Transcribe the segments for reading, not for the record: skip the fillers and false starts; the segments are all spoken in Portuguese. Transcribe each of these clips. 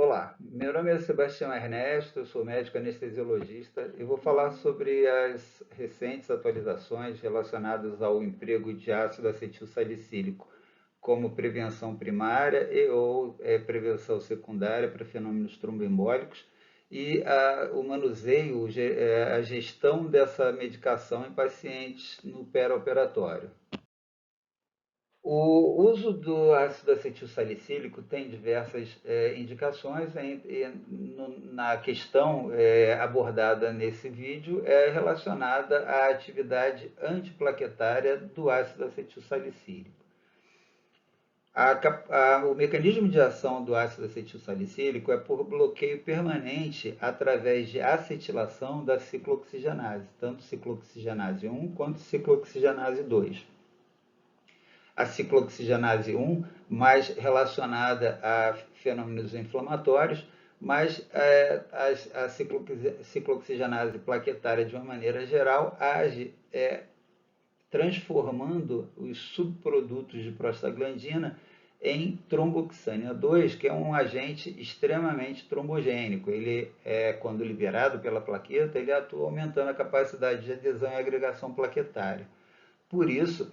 Olá, meu nome é Sebastião Ernesto, eu sou médico anestesiologista e vou falar sobre as recentes atualizações relacionadas ao emprego de ácido acetil salicílico como prevenção primária e ou prevenção secundária para fenômenos tromboembólicos e o manuseio, a gestão dessa medicação em pacientes no operatório. O uso do ácido acetil salicílico tem diversas indicações. Na questão abordada nesse vídeo é relacionada à atividade antiplaquetária do ácido acetil salicílico. O mecanismo de ação do ácido acetil salicílico é por bloqueio permanente através de acetilação da ciclooxigenase, tanto ciclooxigenase 1 quanto ciclooxigenase 2. A ciclooxigenase 1 mais relacionada a fenômenos inflamatórios, mas a ciclooxigenase plaquetária, de uma maneira geral, age transformando os subprodutos de prostaglandina em tromboxânia 2, que é um agente extremamente trombogênico. Ele, quando liberado pela plaqueta, ele atua aumentando a capacidade de adesão e agregação plaquetária. Por isso,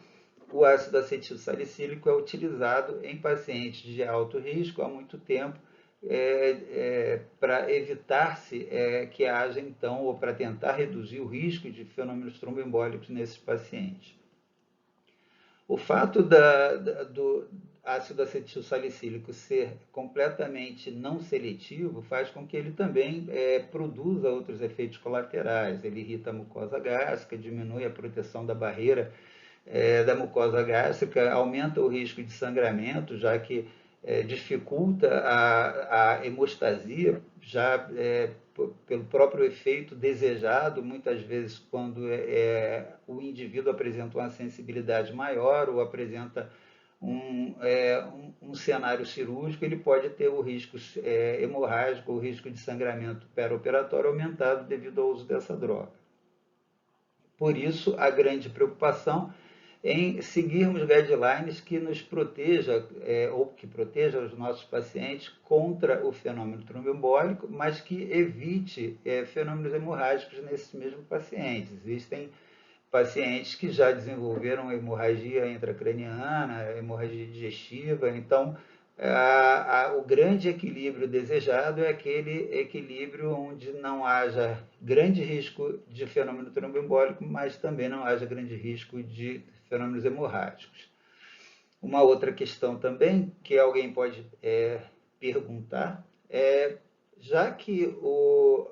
o ácido acetil salicílico é utilizado em pacientes de alto risco há muito tempo para evitar-se que haja, então, ou para tentar reduzir o risco de fenômenos tromboembólicos nesses pacientes. O fato do ácido acetil salicílico ser completamente não seletivo faz com que ele também produza outros efeitos colaterais. Ele irrita a mucosa gástrica, diminui a proteção da barreira da mucosa gástrica, aumenta o risco de sangramento, já que dificulta a hemostasia, já pelo próprio efeito desejado, muitas vezes quando o indivíduo apresenta uma sensibilidade maior ou apresenta um cenário cirúrgico, ele pode ter o risco hemorrágico, o risco de sangramento perioperatório aumentado devido ao uso dessa droga. Por isso, a grande preocupação em seguirmos guidelines que nos proteja ou que proteja os nossos pacientes contra o fenômeno tromboembólico, mas que evite fenômenos hemorrágicos nesses mesmos pacientes. Existem pacientes que já desenvolveram hemorragia intracraniana, hemorragia digestiva, então o grande equilíbrio desejado é aquele equilíbrio onde não haja grande risco de fenômeno tromboembólico, mas também não haja grande risco de fenômenos hemorrágicos. Uma outra questão também que alguém pode perguntar é, já que o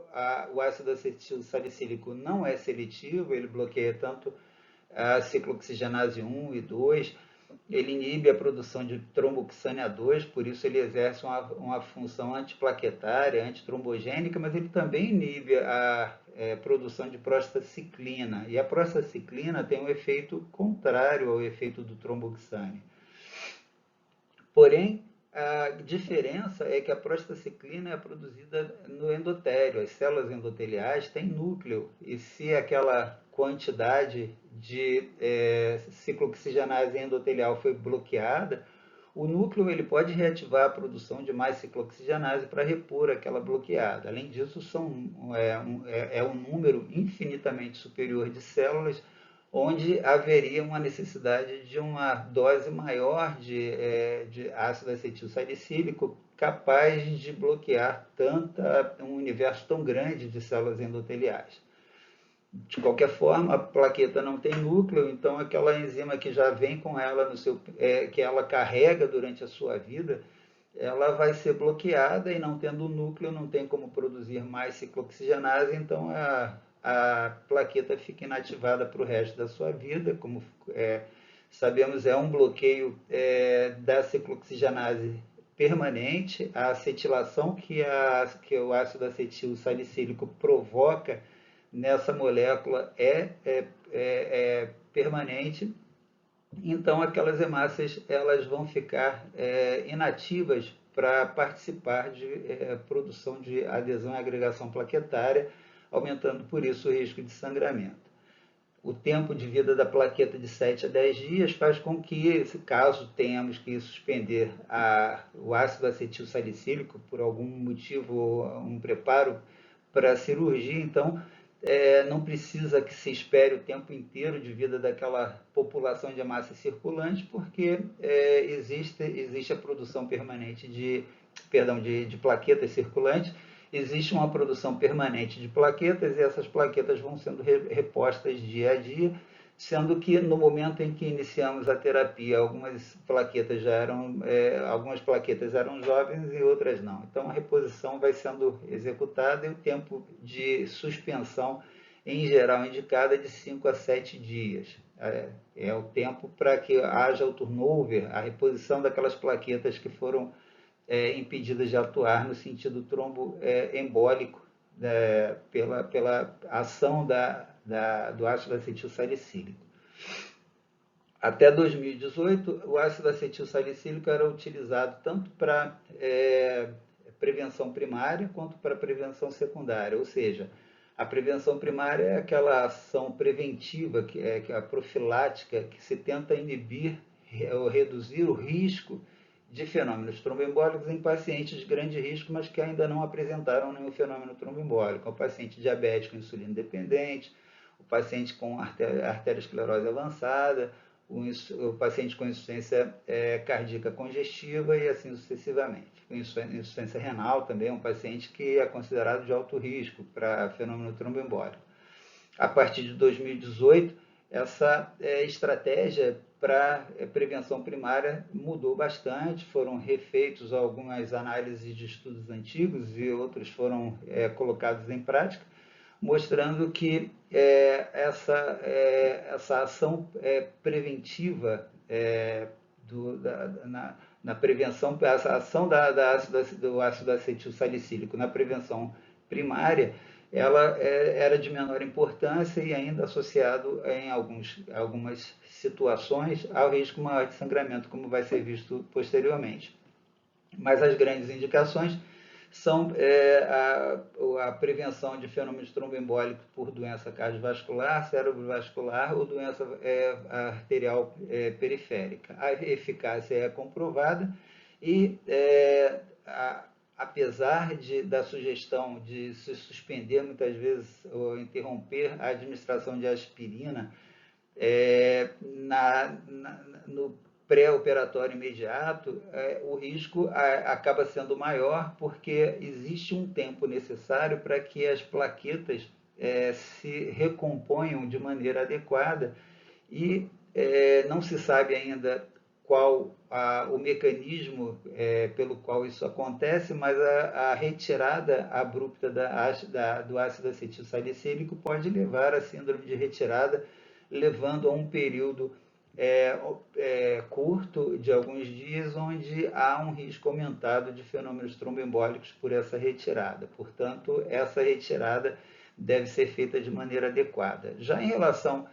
ácido acetil salicílico não é seletivo, ele bloqueia tanto a ciclooxigenase 1 e 2, ele inibe a produção de tromboxânia 2, por isso ele exerce uma função antiplaquetária, antitrombogênica, mas ele também inibe a produção de prostaciclina. E a prostaciclina tem um efeito contrário ao efeito do tromboxane. Porém, a diferença é que a prostaciclina é produzida no endotélio. As células endoteliais têm núcleo, e se aquela quantidade de ciclooxigenase endotelial foi bloqueada, o núcleo ele pode reativar a produção de mais ciclooxigenase para repor aquela bloqueada. Além disso, um número infinitamente superior de células onde haveria uma necessidade de uma dose maior de ácido acetil salicílico capaz de bloquear um universo tão grande de células endoteliais. De qualquer forma, a plaqueta não tem núcleo, então aquela enzima que já vem com ela que ela carrega durante a sua vida, ela vai ser bloqueada e não tendo núcleo não tem como produzir mais ciclooxigenase, então a plaqueta fica inativada para o resto da sua vida. Como sabemos, é um bloqueio da ciclooxigenase permanente. A acetilação que o ácido acetil salicílico provoca nessa molécula é permanente. Então, aquelas hemácias elas vão ficar inativas para participar de produção de adesão e agregação plaquetária, aumentando por isso o risco de sangramento. o tempo de vida da plaqueta de 7 a 10 dias faz com que, caso tenhamos que suspender o ácido acetil salicílico por algum motivo, um preparo para a cirurgia, então não precisa que se espere o tempo inteiro de vida daquela população de hemácia circulante, porque existe a produção permanente de plaquetas circulantes, existe uma produção permanente de plaquetas e essas plaquetas vão sendo repostas dia a dia, sendo que no momento em que iniciamos a terapia, algumas plaquetas eram jovens e outras não. Então a reposição vai sendo executada e o tempo de suspensão, em geral, indicado é de 5 a 7 dias. É o tempo para que haja o turnover, a reposição daquelas plaquetas que foram impedidas de atuar no sentido tromboembólico pela ação do ácido acetil salicílico. Até 2018, o ácido acetil salicílico era utilizado tanto para prevenção primária quanto para prevenção secundária, ou seja, a prevenção primária é aquela ação preventiva, que é a profilática, que se tenta inibir ou reduzir o risco de fenômenos tromboembólicos em pacientes de grande risco, mas que ainda não apresentaram nenhum fenômeno tromboembólico. O paciente diabético insulino dependente, o paciente com arteriosclerose avançada, o paciente com insuficiência cardíaca congestiva e assim sucessivamente. Insuficiência renal também é um paciente que é considerado de alto risco para fenômeno tromboembólico. A partir de 2018, essa estratégia para prevenção primária mudou bastante, foram refeitos algumas análises de estudos antigos e outros foram colocados em prática, mostrando que essa ação preventiva na prevenção, essa ação do ácido acetil salicílico na prevenção primária, ela era de menor importância e ainda associado em algumas situações ao risco maior de sangramento, como vai ser visto posteriormente. Mas as grandes indicações são a prevenção de fenômenos tromboembólicos por doença cardiovascular, cerebrovascular ou doença arterial periférica. A eficácia é comprovada e apesar da sugestão de se suspender muitas vezes ou interromper a administração de aspirina no pré-operatório imediato, o risco acaba sendo maior porque existe um tempo necessário para que as plaquetas se recomponham de maneira adequada e não se sabe ainda qual o mecanismo pelo qual isso acontece, mas a retirada abrupta do ácido acetil salicílico pode levar à síndrome de retirada, levando a um período curto de alguns dias, onde há um risco aumentado de fenômenos tromboembólicos por essa retirada. Portanto, essa retirada deve ser feita de maneira adequada. Já em relação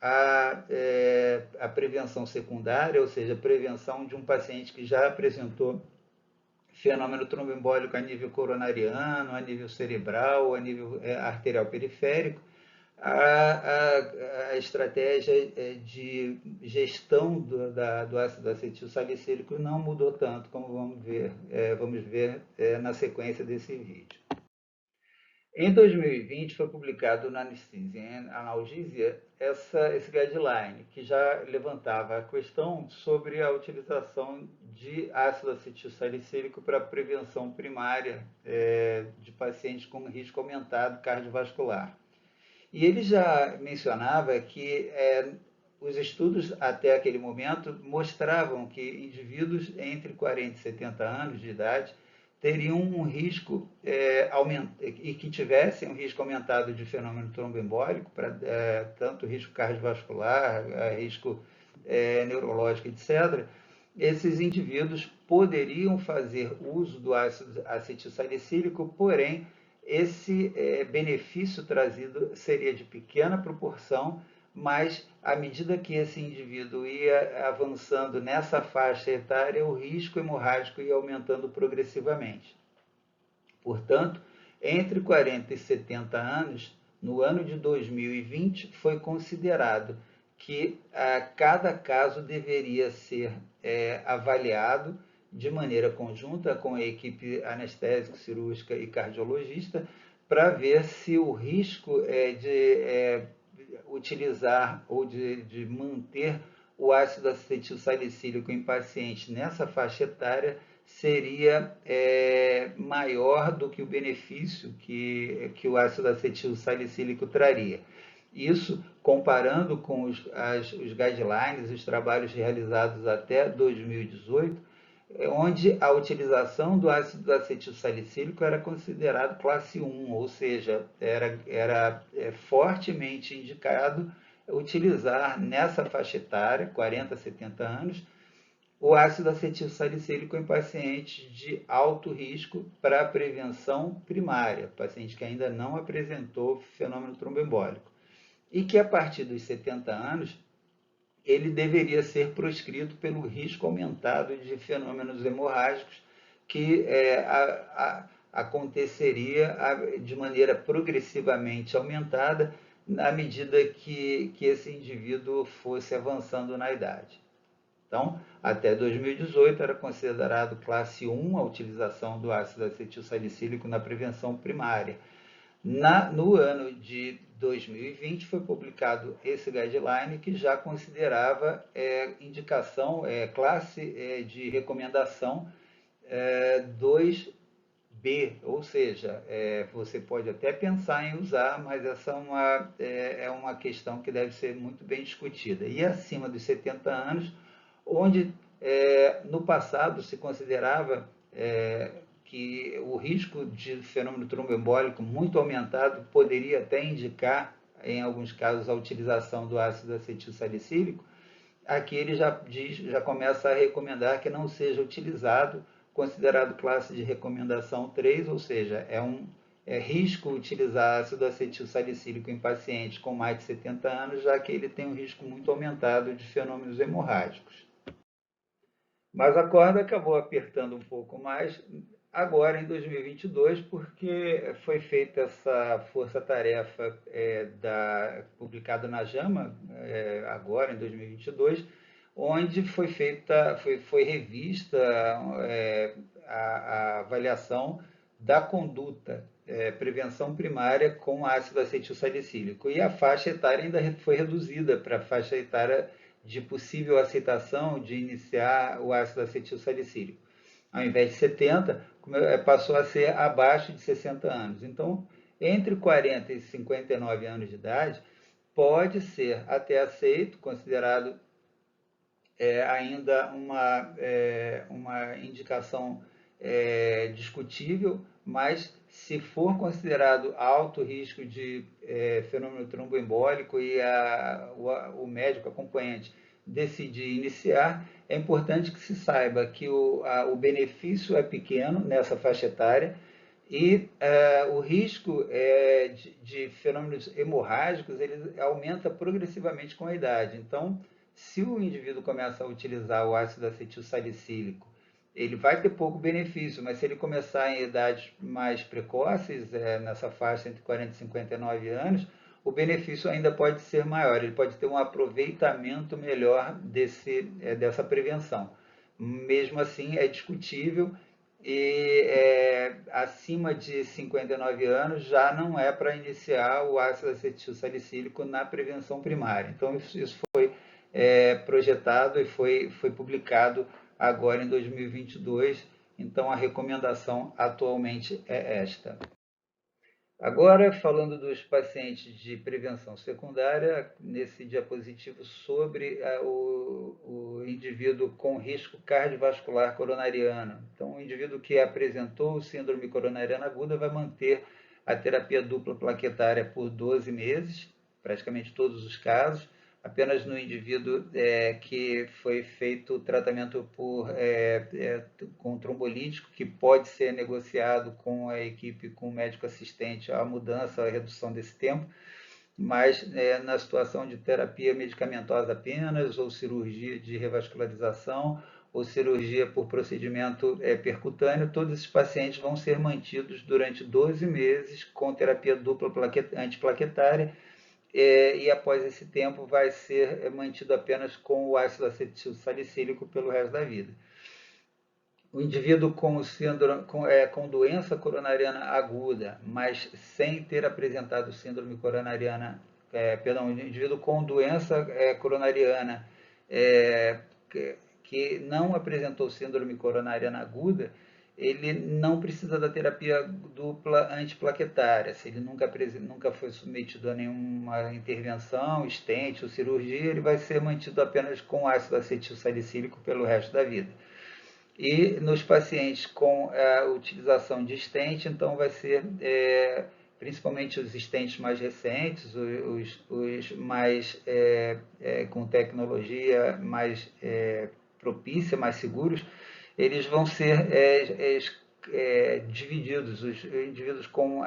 a prevenção secundária, ou seja, a prevenção de um paciente que já apresentou fenômeno tromboembólico a nível coronariano, a nível cerebral, a nível arterial periférico, a estratégia de gestão do ácido acetil salicílico não mudou tanto, como vamos ver na sequência desse vídeo. Em 2020, foi publicado na Anesthesia and Analgesia esse guideline, que já levantava a questão sobre a utilização de ácido acetil salicílico para prevenção primária de pacientes com risco aumentado cardiovascular. E ele já mencionava que os estudos até aquele momento mostravam que indivíduos entre 40 e 70 anos de idade teriam um risco e que tivessem um risco aumentado de fenômeno tromboembólico, tanto risco cardiovascular, risco neurológico, etc., esses indivíduos poderiam fazer uso do ácido acetil salicílico, porém, esse benefício trazido seria de pequena proporção, mas à medida que esse indivíduo ia avançando nessa faixa etária, o risco hemorrágico ia aumentando progressivamente. Portanto, entre 40 e 70 anos, no ano de 2020, foi considerado que cada caso deveria ser avaliado de maneira conjunta com a equipe anestésica, cirúrgica e cardiologista, para ver se o risco de utilizar ou de manter o ácido acetil salicílico em pacientes nessa faixa etária seria maior do que o benefício que o ácido acetil salicílico traria. Isso comparando com os guidelines, os trabalhos realizados até 2018, onde a utilização do ácido acetil salicílico era considerado classe 1, ou seja, era fortemente indicado utilizar nessa faixa etária, 40 a 70 anos, o ácido acetil salicílico em pacientes de alto risco para prevenção primária, paciente que ainda não apresentou fenômeno tromboembólico. E que a partir dos 70 anos, ele deveria ser proscrito pelo risco aumentado de fenômenos hemorrágicos que aconteceria de maneira progressivamente aumentada à medida que esse indivíduo fosse avançando na idade. Então, até 2018 era considerado classe 1 a utilização do ácido acetil salicílico na prevenção primária. No ano de 2020 foi publicado esse guideline que já considerava indicação, classe de recomendação 2B, ou seja, você pode até pensar em usar, mas essa é uma questão que deve ser muito bem discutida. E acima dos 70 anos, onde no passado se considerava que o risco de fenômeno tromboembólico muito aumentado poderia até indicar, em alguns casos, a utilização do ácido acetil salicílico, aqui ele já começa a recomendar que não seja utilizado, considerado classe de recomendação 3, ou seja, é risco utilizar ácido acetil salicílico em pacientes com mais de 70 anos, já que ele tem um risco muito aumentado de fenômenos hemorrágicos. Mas a corda acabou apertando um pouco mais agora em 2022, porque foi feita essa força-tarefa publicada na JAMA, agora em 2022, onde foi revista a avaliação da conduta prevenção primária com ácido acetil salicílico. E a faixa etária ainda foi reduzida para a faixa etária de possível aceitação de iniciar o ácido acetil salicílico. Ao invés de 70, passou a ser abaixo de 60 anos. Então, entre 40 e 59 anos de idade, pode ser até aceito, considerado ainda uma indicação discutível, mas se for considerado alto risco de fenômeno tromboembólico e o médico acompanhante decidir iniciar, é importante que se saiba que o benefício é pequeno nessa faixa etária e o risco de fenômenos hemorrágicos ele aumenta progressivamente com a idade. Então, se o indivíduo começa a utilizar o ácido acetil salicílico, ele vai ter pouco benefício, mas se ele começar em idades mais precoces, nessa faixa entre 40 e 59 anos, o benefício ainda pode ser maior, ele pode ter um aproveitamento melhor dessa prevenção. Mesmo assim, é discutível e acima de 59 anos já não é para iniciar o ácido acetil salicílico na prevenção primária. Então, isso foi projetado e foi publicado agora em 2022, então a recomendação atualmente é esta. Agora, falando dos pacientes de prevenção secundária, nesse diapositivo sobre o indivíduo com risco cardiovascular coronariano. Então, o indivíduo que apresentou síndrome coronariana aguda vai manter a terapia dupla plaquetária por 12 meses, praticamente todos os casos, apenas no indivíduo que foi feito o tratamento com trombolítico, que pode ser negociado com a equipe, com o médico assistente, a mudança, a redução desse tempo, mas na situação de terapia medicamentosa apenas, ou cirurgia de revascularização, ou cirurgia por procedimento percutâneo, todos esses pacientes vão ser mantidos durante 12 meses com terapia dupla antiplaquetária, e após esse tempo vai ser mantido apenas com o ácido acetil salicílico pelo resto da vida. O indivíduo com doença coronariana aguda, mas sem ter apresentado síndrome coronariana, o indivíduo com doença coronariana que não apresentou síndrome coronariana aguda, ele não precisa da terapia dupla antiplaquetária. Se ele nunca foi submetido a nenhuma intervenção, stent ou cirurgia, ele vai ser mantido apenas com ácido acetil salicílico pelo resto da vida. E nos pacientes com a utilização de stent, então vai ser principalmente os stents mais recentes, os mais com tecnologia mais propícia, mais seguros, eles vão ser divididos. Os indivíduos com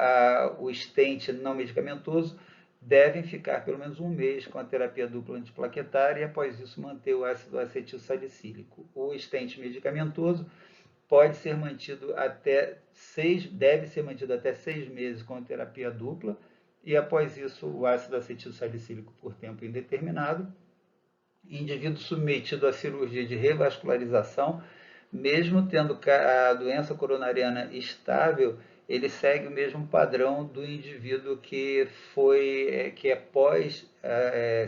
o stent não medicamentoso devem ficar pelo menos um mês com a terapia dupla antiplaquetária e após isso manter o ácido acetil salicílico. O stent medicamentoso pode ser mantido deve ser mantido até 6 meses com a terapia dupla e após isso o ácido acetil salicílico por tempo indeterminado. Indivíduo submetido à cirurgia de revascularização, mesmo tendo a doença coronariana estável, ele segue o mesmo padrão do indivíduo que é pós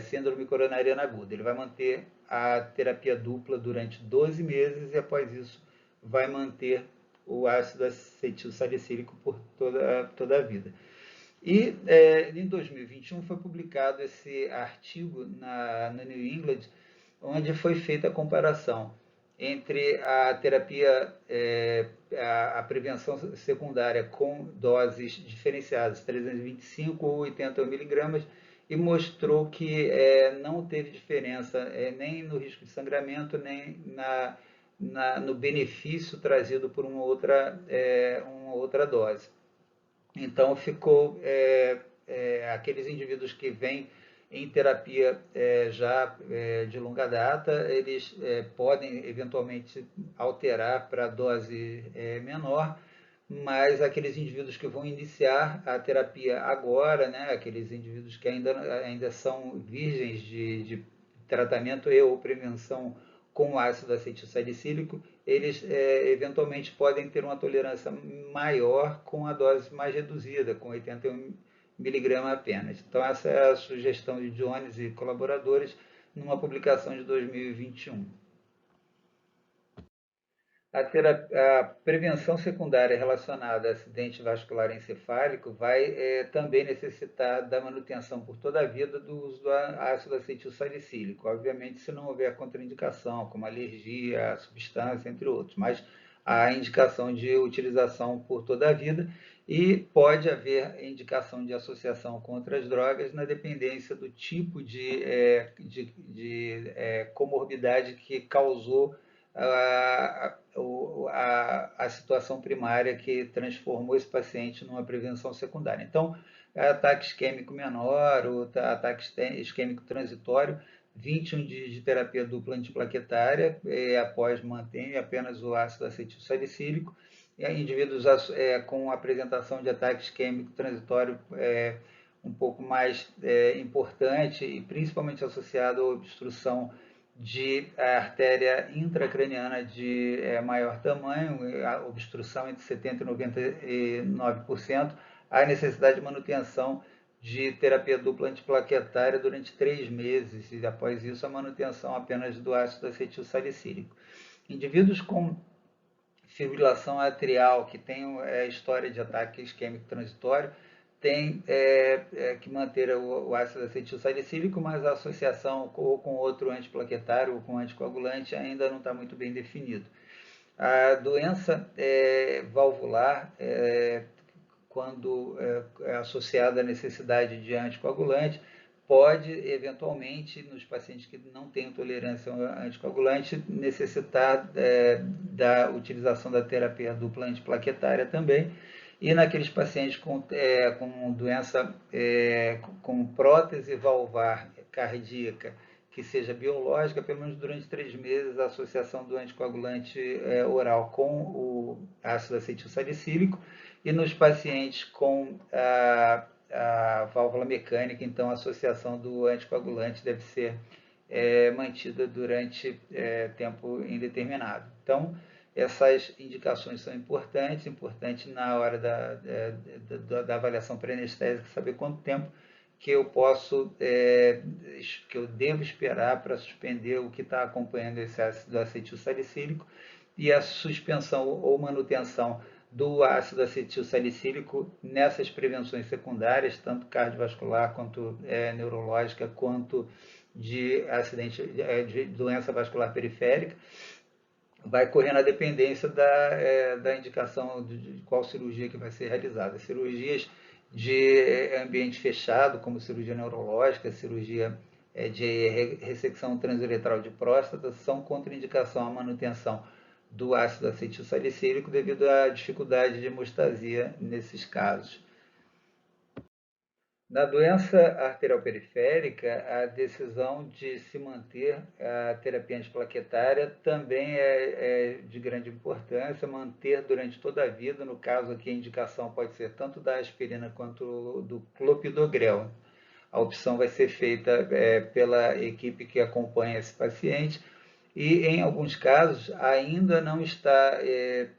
síndrome coronariana aguda. Ele vai manter a terapia dupla durante 12 meses e após isso vai manter o ácido acetil salicílico por toda a vida. E em 2021 foi publicado esse artigo no New England, onde foi feita a comparação entre a terapia, a prevenção secundária com doses diferenciadas, 325 ou 80 miligramas, e mostrou que não teve diferença nem no risco de sangramento, nem no benefício trazido por uma outra dose. Então, ficou aqueles indivíduos que vêm em terapia de longa data, eles podem eventualmente alterar para dose menor, mas aqueles indivíduos que vão iniciar a terapia agora, né, aqueles indivíduos que ainda são virgens de tratamento e ou prevenção com ácido acetil salicílico, eles eventualmente podem ter uma tolerância maior com a dose mais reduzida, com 81 miligramas apenas. Então, essa é a sugestão de Jones e colaboradores numa publicação de 2021. A prevenção secundária relacionada a acidente vascular encefálico vai também necessitar da manutenção por toda a vida do uso do ácido acetil salicílico, obviamente se não houver contraindicação, como alergia à substância, entre outros, mas há indicação de utilização por toda a vida e pode haver indicação de associação com outras drogas na dependência do tipo de comorbidade que causou a situação primária que transformou esse paciente numa prevenção secundária. Então, ataque isquêmico menor, ou ataque isquêmico transitório, 21 dias de terapia dupla antiplaquetária, após mantém apenas o ácido acetil salicílico, e indivíduos com apresentação de ataque isquêmico transitório um pouco mais importante e principalmente associado à obstrução de artéria intracraniana de maior tamanho, a obstrução entre 70% e 99%, há necessidade de manutenção de terapia dupla antiplaquetária durante 3 meses, e após isso a manutenção apenas do ácido acetil salicílico. Indivíduos com fibrilação atrial, que tem história de ataque isquêmico transitório, tem que manter o ácido acetil salicílico, mas a associação com outro antiplaquetário ou com anticoagulante ainda não está muito bem definido. A doença valvular, quando é associada à necessidade de anticoagulante, pode, eventualmente, nos pacientes que não têm tolerância ao anticoagulante, necessitar da utilização da terapia dupla antiplaquetária também. E naqueles pacientes com doença, com prótese valvar cardíaca, que seja biológica, pelo menos durante 3 meses, a associação do anticoagulante oral com o ácido acetilsalicílico, e nos pacientes com a válvula mecânica, então a associação do anticoagulante deve ser mantida durante tempo indeterminado. Então, essas indicações são importantes, na hora da avaliação pré-anestésica saber quanto tempo que eu posso, que eu devo esperar para suspender o que está acompanhando esse ácido acetilsalicílico, e a suspensão ou manutenção do ácido acetilsalicílico nessas prevenções secundárias, tanto cardiovascular quanto neurológica, quanto de acidente, de doença vascular periférica, vai correr na dependência da indicação de qual cirurgia que vai ser realizada. Cirurgias de ambiente fechado, como cirurgia neurológica, cirurgia de ressecção transuretral de próstata, são contraindicação à manutenção do ácido acetilsalicílico devido à dificuldade de hemostasia nesses casos. Na doença arterial periférica, a decisão de se manter a terapia antiplaquetária também é de grande importância, manter durante toda a vida. No caso aqui, a indicação pode ser tanto da aspirina quanto do clopidogrel. A opção vai ser feita pela equipe que acompanha esse paciente, e em alguns casos ainda não está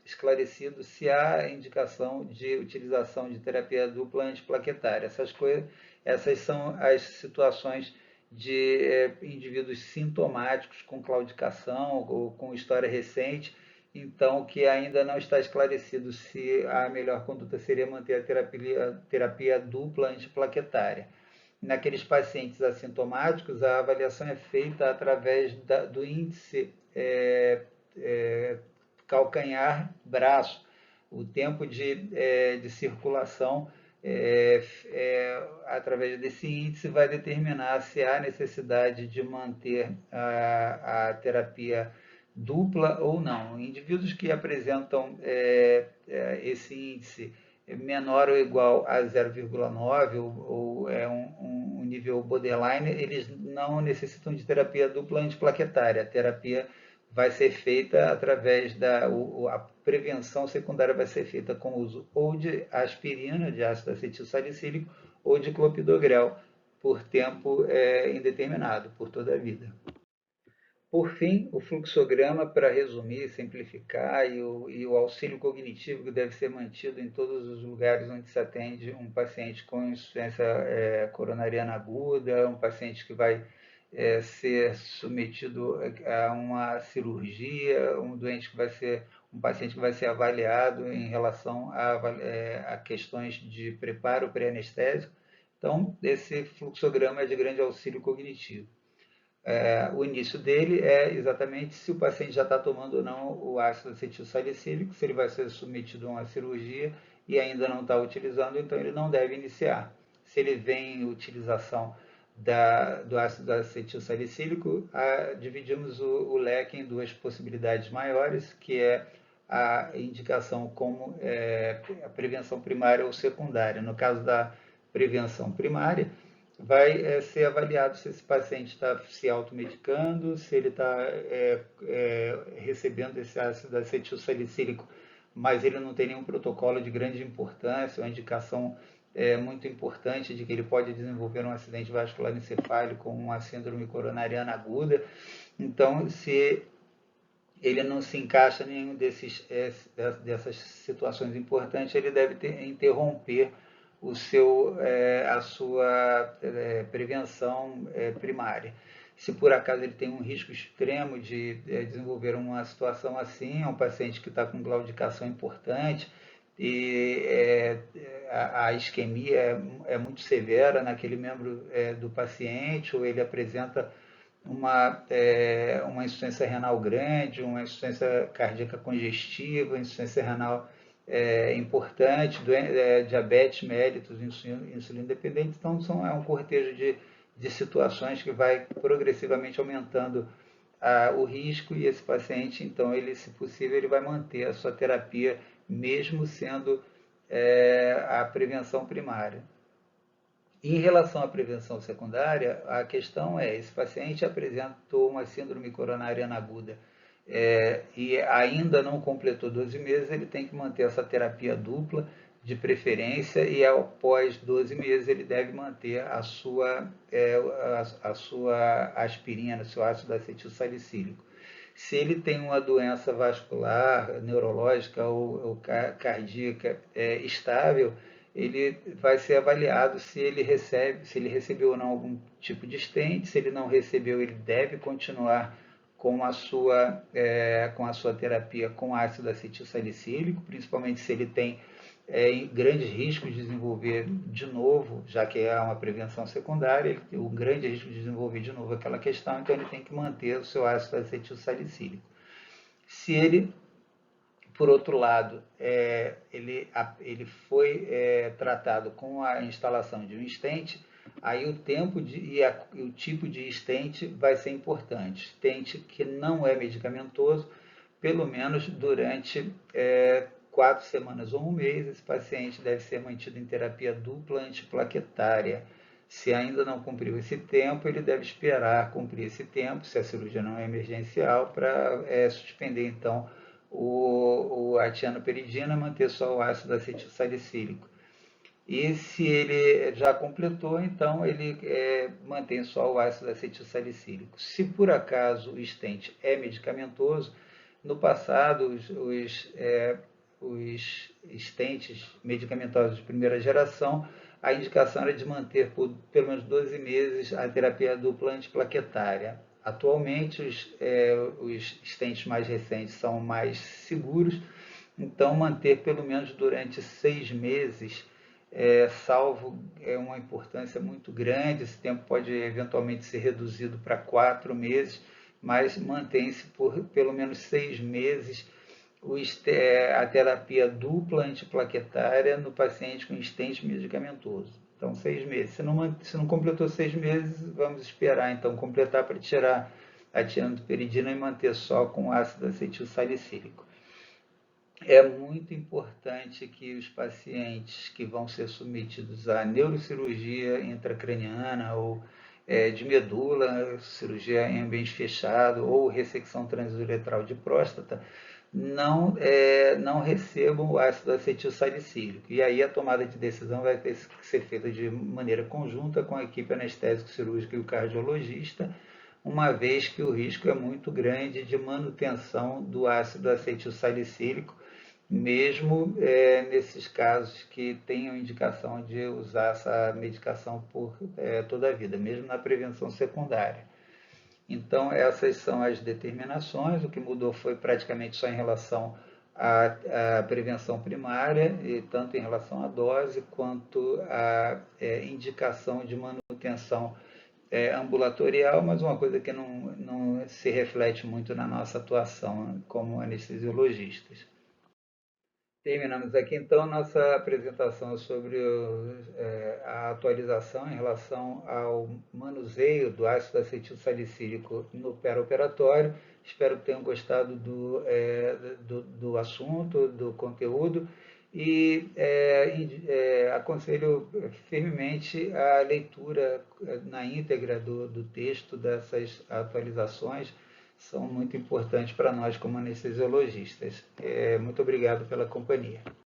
esclarecido se há indicação de utilização de terapia dupla antiplaquetária. Essas são as situações de indivíduos sintomáticos com claudicação ou com história recente, então que ainda não está esclarecido se a melhor conduta seria manter a terapia dupla antiplaquetária. Naqueles pacientes assintomáticos, a avaliação é feita através do índice calcanhar-braço. O tempo de circulação, através desse índice, vai determinar se há necessidade de manter a terapia dupla ou não. Indivíduos que apresentam esse índice menor ou igual a 0,9 ou um nível borderline, eles não necessitam de terapia dupla antiplaquetária. A terapia vai ser feita através a prevenção secundária vai ser feita com o uso ou de aspirina, de ácido acetilsalicílico, ou de clopidogrel, por tempo indeterminado, por toda a vida. Por fim, o fluxograma, para resumir, simplificar, e o auxílio cognitivo que deve ser mantido em todos os lugares onde se atende um paciente com insuficiência coronariana aguda, um paciente que vai ser submetido a uma cirurgia, um paciente que vai ser avaliado em relação a questões de preparo pré-anestésico. Então, esse fluxograma é de grande auxílio cognitivo. O início dele é exatamente se o paciente já está tomando ou não o ácido acetilsalicílico, se ele vai ser submetido a uma cirurgia e ainda não está utilizando, então ele não deve iniciar. Se ele vem em utilização do ácido acetilsalicílico, dividimos o leque em duas possibilidades maiores, que é a indicação como a prevenção primária ou secundária. No caso da prevenção primária, vai ser avaliado se esse paciente está se automedicando, se ele está recebendo esse ácido acetilsalicílico, mas ele não tem nenhum protocolo de grande importância, uma indicação muito importante de que ele pode desenvolver um acidente vascular encefálico com uma síndrome coronariana aguda. Então, se ele não se encaixa em nenhum dessas situações importantes, ele deve interromper a sua prevenção primária. Se por acaso ele tem um risco extremo de desenvolver uma situação assim, é um paciente que está com claudicação importante e a isquemia é muito severa naquele membro do paciente, ou ele apresenta uma insuficiência renal grande, uma insuficiência cardíaca congestiva, insuficiência renal importante, diabetes mellitus, insulina dependente. Então, é um cortejo de situações que vai progressivamente aumentando o risco, e esse paciente, então, se possível, ele vai manter a sua terapia, mesmo sendo a prevenção primária. Em relação à prevenção secundária, a questão é, esse paciente apresentou uma síndrome coronariana aguda e ainda não completou 12 meses, ele tem que manter essa terapia dupla, de preferência, e após 12 meses ele deve manter a sua aspirina, seu ácido acetil salicílico. Se ele tem uma doença vascular, neurológica ou cardíaca estável, ele vai ser avaliado se ele recebeu ou não algum tipo de stent. Se ele não recebeu, ele deve continuar com a sua terapia com ácido acetil salicílico, principalmente se ele tem grandes riscos de desenvolver de novo, já que é uma prevenção secundária, ele tem o grande risco de desenvolver de novo aquela questão, então ele tem que manter o seu ácido acetil salicílico. Se ele, por outro lado, ele foi tratado com a instalação de um stent, aí o tempo e o tipo de stent vai ser importante. Stent que não é medicamentoso, pelo menos durante 4 semanas ou um mês, esse paciente deve ser mantido em terapia dupla antiplaquetária. Se ainda não cumpriu esse tempo, ele deve esperar cumprir esse tempo, se a cirurgia não é emergencial, para suspender então a tianoperidina, manter só o ácido acetil salicílico. E se ele já completou, então ele mantém só o ácido acetil salicílico. Se por acaso o stent é medicamentoso, no passado os stents medicamentosos de primeira geração, a indicação era de manter por pelo menos 12 meses a terapia dupla antiplaquetária. Atualmente, os stents mais recentes são mais seguros, então manter pelo menos durante 6 meses, salvo uma importância muito grande, esse tempo pode eventualmente ser reduzido para 4 meses, mas mantém-se por pelo menos 6 meses a terapia dupla antiplaquetária no paciente com stent medicamentoso. Então, 6 meses. Se não completou 6 meses, vamos esperar então completar para tirar a tianoperidina e manter só com ácido acetil salicílico. É muito importante que os pacientes que vão ser submetidos à neurocirurgia intracraniana ou de medula, cirurgia em ambiente fechado ou ressecção transuretral de próstata, não recebam o ácido acetil salicílico. E aí a tomada de decisão vai ter que ser feita de maneira conjunta com a equipe anestésico cirúrgica e o cardiologista, uma vez que o risco é muito grande de manutenção do ácido acetil salicílico, mesmo nesses casos que tenham indicação de usar essa medicação por toda a vida, mesmo na prevenção secundária. Então, essas são as determinações. O que mudou foi praticamente só em relação à prevenção primária, e tanto em relação à dose quanto à indicação de manutenção ambulatorial, mas uma coisa que não se reflete muito na nossa atuação como anestesiologistas. Terminamos aqui então nossa apresentação sobre a atualização em relação ao manuseio do ácido acetil salicílico no pré-operatório. Espero que tenham gostado do assunto, do conteúdo, e aconselho firmemente a leitura na íntegra do texto dessas atualizações, são muito importantes para nós como anestesiologistas. Muito obrigado pela companhia.